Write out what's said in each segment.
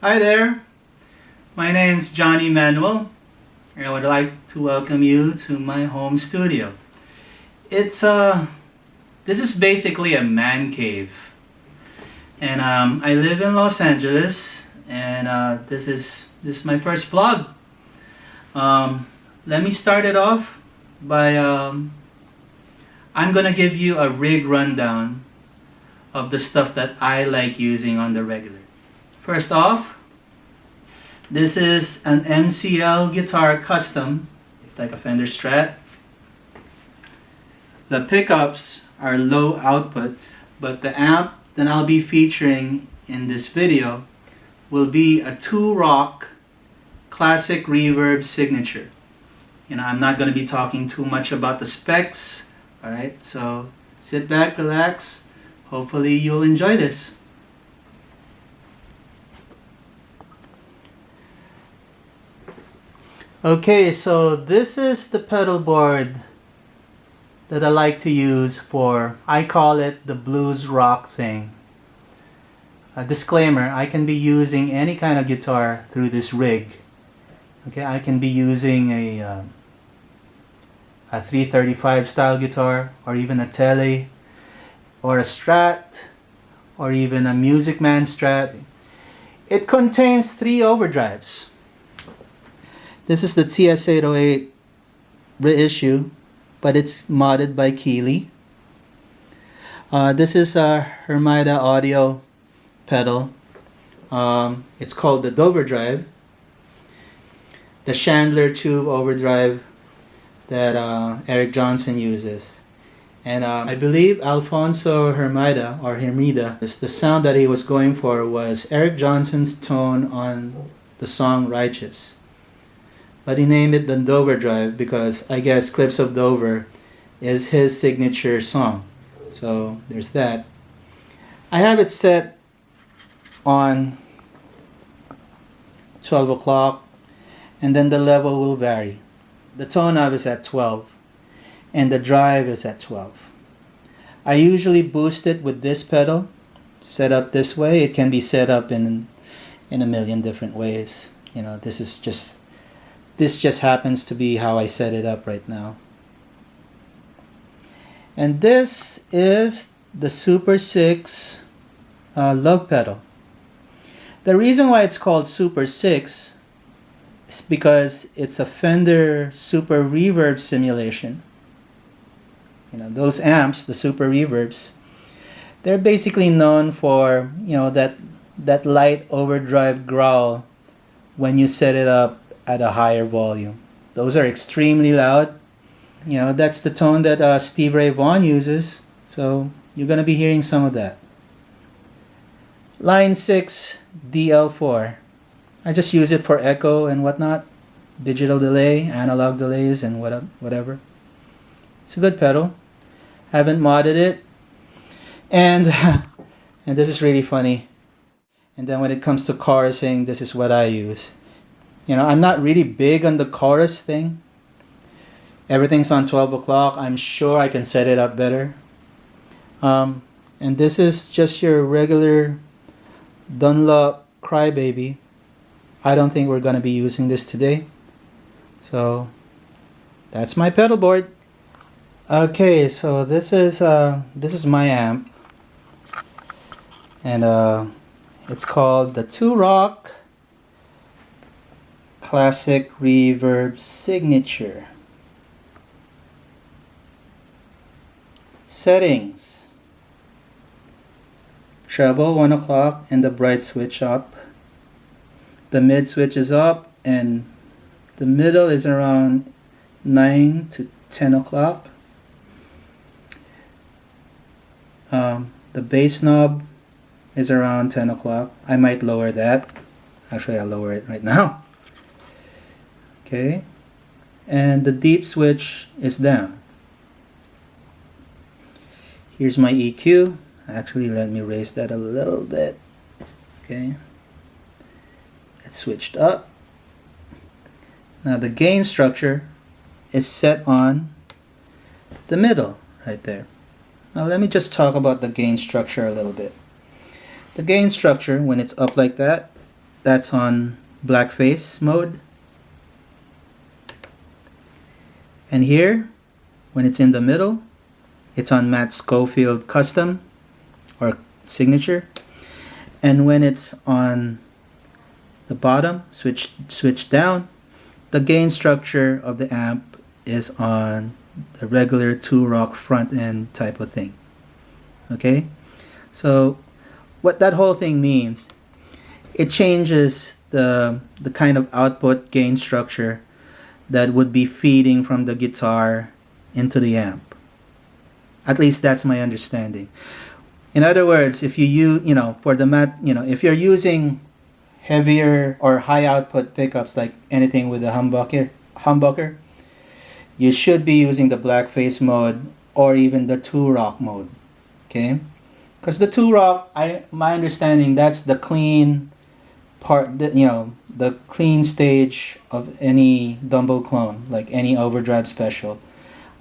Hi there, my name's Johnny Manuel, and I would like to welcome you to my home studio. It's this is basically a man cave, and I live in Los Angeles, and this is my first vlog. Let me start it off by I'm gonna give you a rig rundown of the stuff that I like using on the regular. First off, this is an MCL guitar custom. It's like a Fender Strat. The pickups are low output, but the amp that I'll be featuring in this video will be a 2-rock classic Reverb signature. I'm not going to be talking too much about the specs. Alright, so sit back, relax. Hopefully you'll enjoy this. Okay, so this is the pedal board that I like to use for, I call it the blues rock thing. A disclaimer, I can be using any kind of guitar through this rig. Okay, I can be using a 335 style guitar, or even a Tele, or a Strat, or even a Music Man Strat. It contains 3 overdrives. This is the TS808 reissue, but it's modded by Keeley. This is a Hermida audio pedal. It's called the Doverdrive. The Chandler tube overdrive that Eric Johnson uses. And I believe Alfonso Hermida, the sound that he was going for was Eric Johnson's tone on the song Righteous. But he named it the Doverdrive because I guess Cliffs of Dover is his signature song. So there's that. I have it set on 12 o'clock, and then the level will vary. The tone knob is at 12 and the drive is at 12. I usually boost it with this pedal set up this way. It can be set up in a million different ways. This just happens to be how I set it up right now. And this is the Super Six Lovepedal. The reason why it's called Super Six is because it's a Fender Super Reverb simulation. Those amps, the Super Reverbs, they're basically known for that light overdrive growl when you set it up at a higher volume. Those are extremely loud. That's the tone that Steve Ray Vaughan uses, so you're going to be hearing some of that. Line 6 DL4. I just use it for echo and whatnot, digital delay, analog delays, and whatever. It's a good pedal. Haven't modded it, and and this is really funny. And then when it comes to chorusing, this is what I use. I'm not really big on the chorus thing. Everything's on 12 o'clock. I'm sure I can set it up better. And this is just your regular Dunlop Crybaby. I don't think we're going to be using this today. So that's my pedal board. Okay, so this is my amp. And it's called the 2-rock Classic Reverb Signature. Settings: treble 1 o'clock and the bright switch up. The mid switch is up and the middle is around 9 to 10 o'clock. The bass knob is around 10 o'clock. I might lower that. Actually, I'll lower it right now. Okay, and the deep switch is down. Here's my EQ. Actually, let me raise that a little bit. Okay, it's switched up. Now the gain structure is set on the middle right there. Now let me just talk about the gain structure a little bit. The gain structure, when it's up like that, that's on blackface mode. And here, when it's in the middle, it's on Matt Schofield Custom or Signature. And when it's on the bottom, switch down, the gain structure of the amp is on the regular 2-rock front end type of thing. Okay? So what that whole thing means, it changes the kind of output gain structure that would be feeding from the guitar into the amp. At least that's my understanding. In other words, if you for the if you're using heavier or high output pickups like anything with a humbucker, you should be using the blackface mode or even the 2-rock mode. Okay? Because the 2-rock, my understanding, that's the clean part, the clean stage of any Dumble clone, like any overdrive special.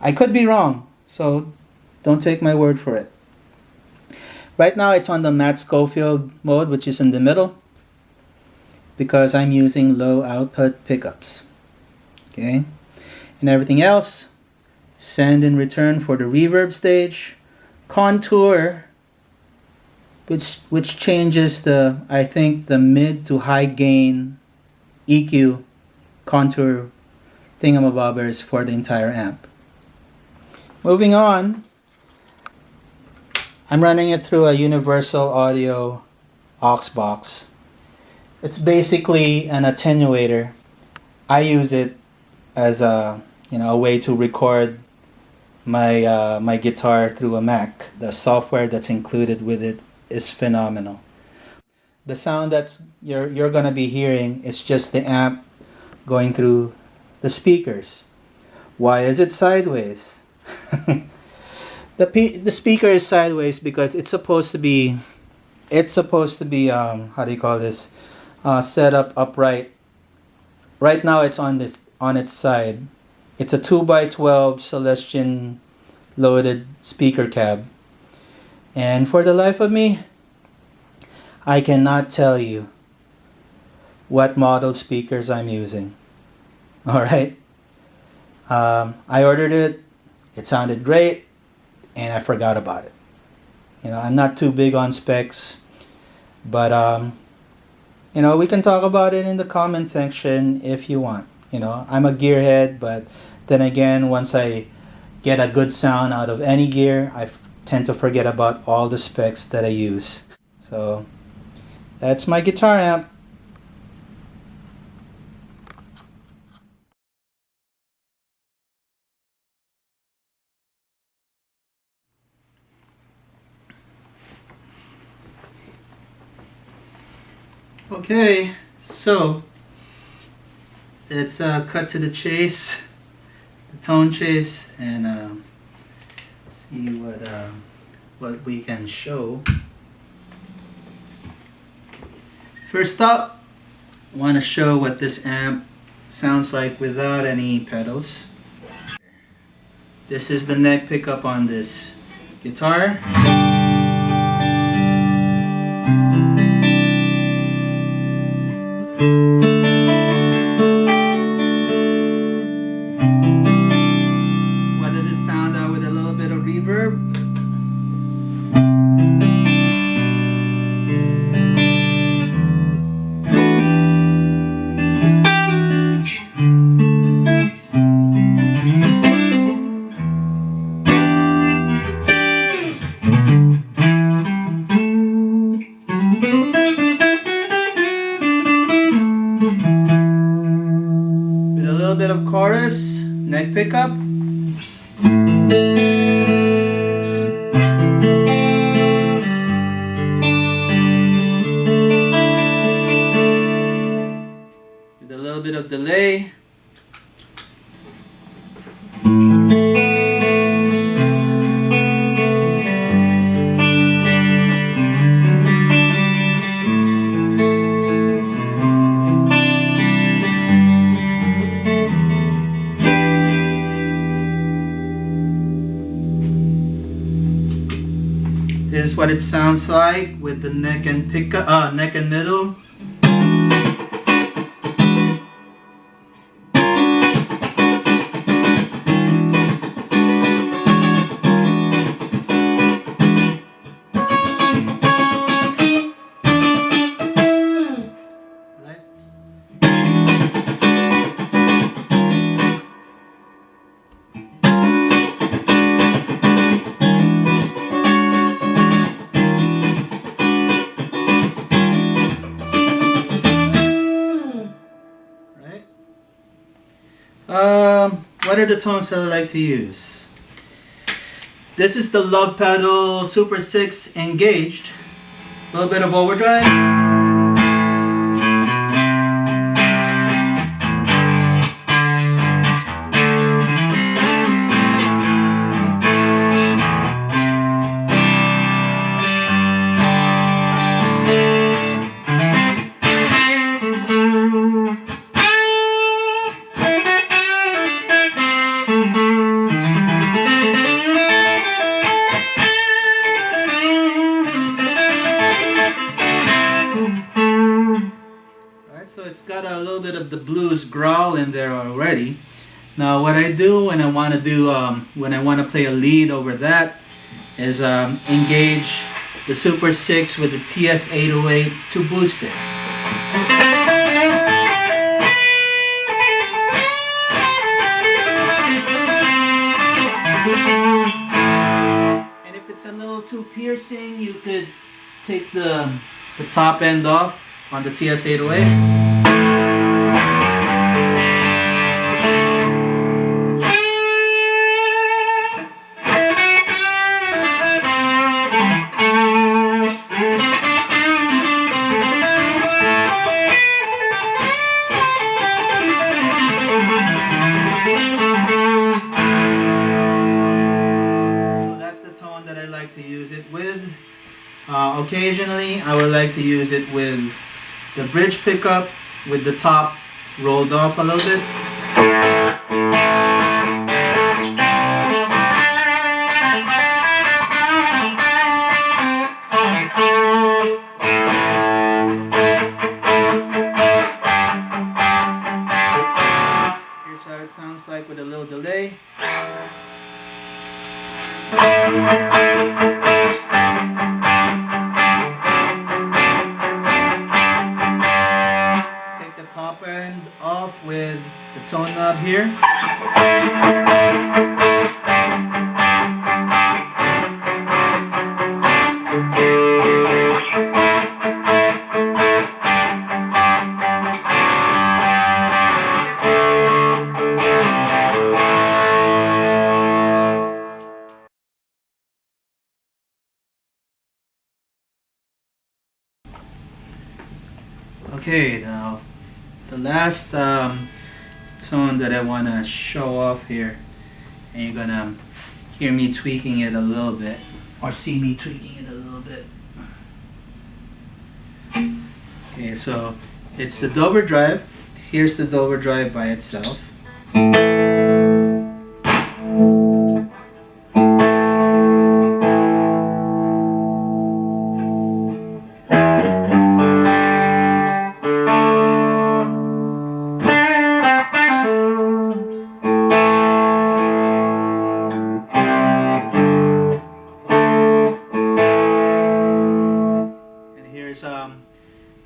I could be wrong, so don't take my word for it. Right now it's on the Matt Schofield mode, which is in the middle, because I'm using low output pickups. Okay, and everything else, send in return for the reverb stage, contour, which changes I think the mid to high gain EQ contour thingamabobbers for the entire amp. Moving on, I'm running it through a universal audio aux box. It's basically an attenuator. I use it as a way to record my my guitar through a Mac. The software that's included with it is phenomenal. The sound that's you're gonna be hearing is just the amp going through the speakers. Why is it sideways? The speaker is sideways because it's supposed to be how do you call this, set up upright. Right now it's on its side. It's a 2x12 Celestion loaded speaker cab, and for the life of me, I cannot tell you what model speakers I'm using. All right, I ordered it. It sounded great, and I forgot about it. I'm not too big on specs, but we can talk about it in the comment section if you want. I'm a gearhead, but then again, once I get a good sound out of any gear, I tend to forget about all the specs that I use. So that's my guitar amp. Okay, so let's cut to the chase, the tone chase, and see what we can show. First up, I want to show what this amp sounds like without any pedals. This is the neck pickup on this guitar. What does it sound out with a little bit of reverb? Bit of chorus, neck pickup. With a little bit of delay. This is what it sounds like with the neck and pickup, neck and middle. What are the tones that I like to use? This is the Lovepedal Super Six engaged. A little bit of overdrive. So it's got a little bit of the blues growl in there already. Now what I do when I want to do when I want to play a lead over that is engage the Super Six with the TS808 to boost it. And if it's a little too piercing, you could take the top end off on the TS808. To use it with. Occasionally I would like to use it with the bridge pickup with the top rolled off a little bit. Here's how it sounds like with a little delay. Take the top end off with the tone knob here. Okay, now the last tone that I want to show off here, and you're gonna hear me tweaking it a little bit, or see me tweaking it a little bit. Okay, so it's the Dover drive. Here's the Dover drive by itself.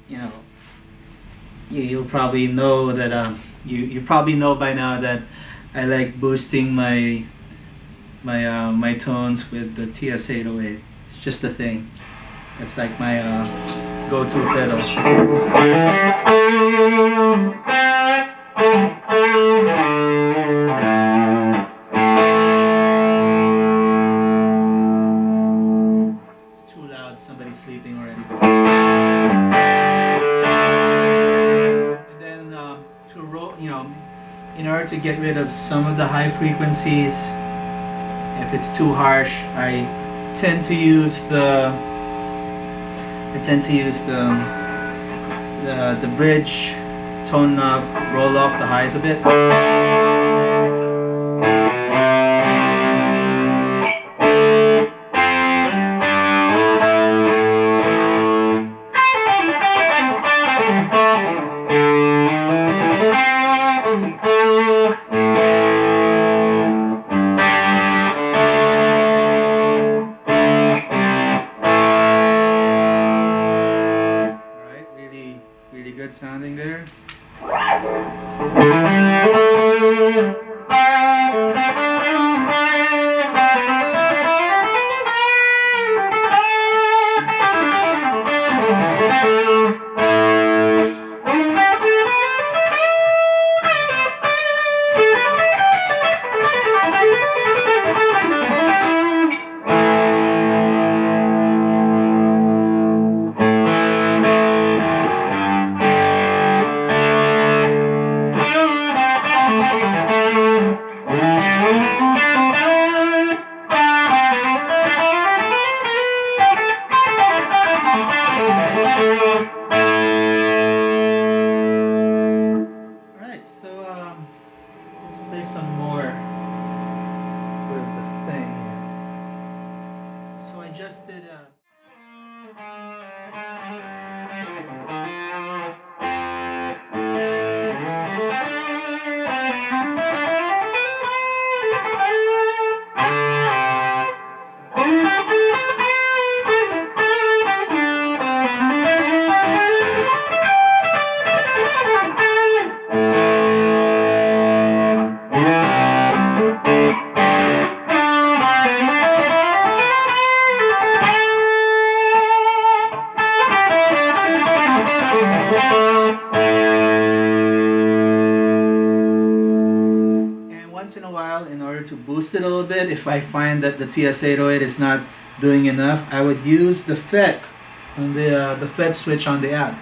You know, you'll probably know that you probably know by now that I like boosting my tones with the TS808. It's just a thing. That's like my go-to pedal. It's too loud. Somebody's sleeping already. In order to get rid of some of the high frequencies, if it's too harsh, I tend to use the bridge tone knob, roll off the highs a bit. Really good sounding there. were to boost it a little bit, if I find that the TS808 is not doing enough, I would use the FET on the FET switch on the app.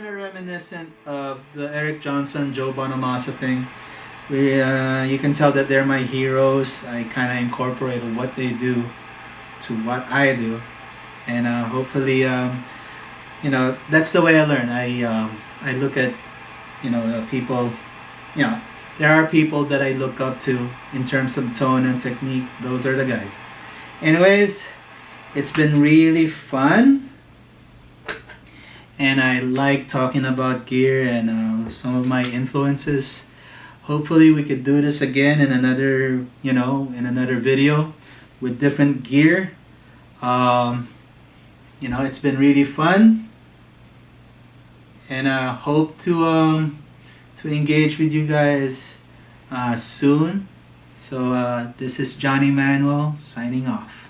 Reminiscent of the Eric Johnson, Joe Bonamassa thing. You can tell that they're my heroes. I kind of incorporated what they do to what I do, and hopefully, you know, that's the way I learn. I look at, you know, people. You know, there are people that I look up to in terms of tone and technique. Those are the guys. Anyways, it's been really fun. And I like talking about gear and some of my influences. Hopefully we could do this again in another, you know, in another video with different gear. You know, it's been really fun, and I hope to engage with you guys soon. So this is Johnny Manuel signing off.